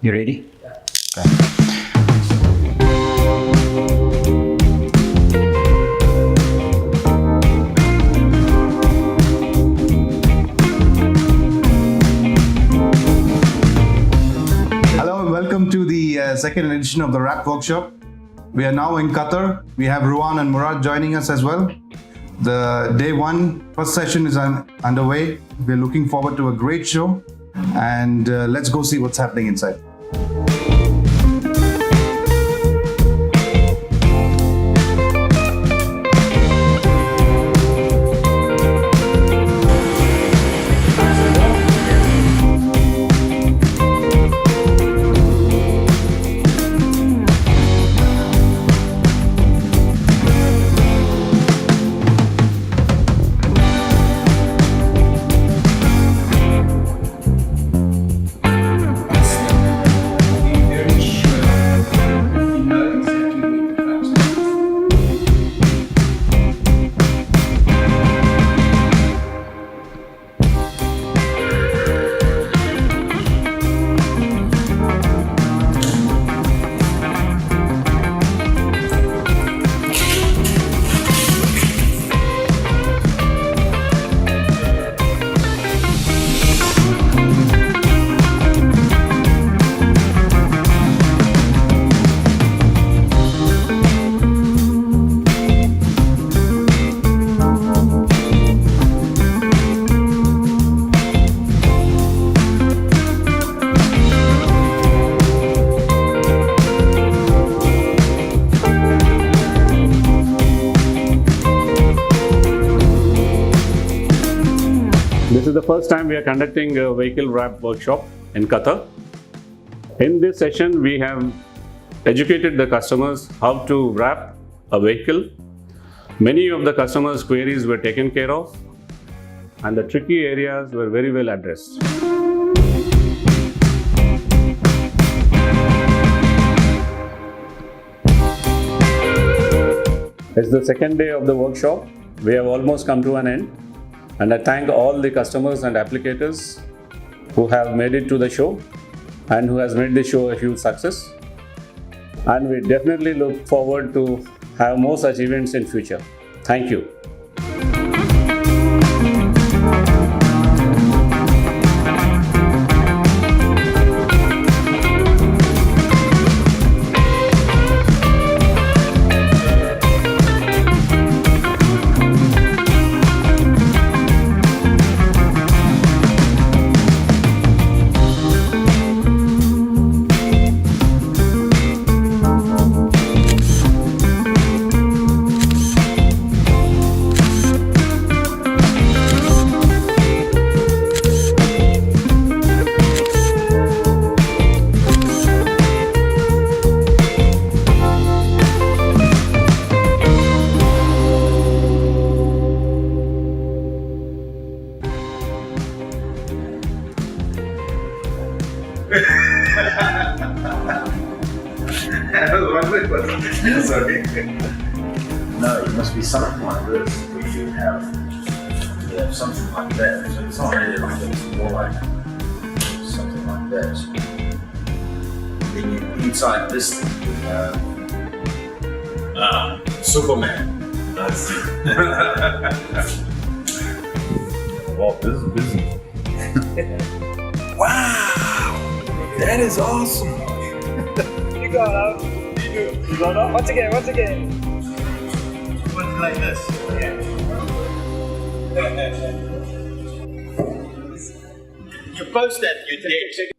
You ready? Okay. Hello and welcome to the second edition of the Wrap Workshop. We are now in Qatar. We have Ruan and Murad joining us as well. The day one first session is underway. We're looking forward to a great show, and let's go see what's happening inside. This is the first time we are conducting a vehicle wrap workshop in Qatar. In this session, we have educated the customers how to wrap a vehicle. Many of the customers' queries were taken care of, and the tricky areas were very well addressed. It's the second day of the workshop. We have almost come to an end. And I thank all the customers and applicators who have made it to the show and who has made the show a huge success. And we definitely look forward to have more such events in future. Thank you. Sorry. No, it must be something like this. We should have something like that. So it's not really like this, it's more like something like this. Then you, inside this thing, you have Superman. That's Wow, this is business. Wow! That is awesome! You got up. You got up. Once again. What's like this? You post that, you're dead.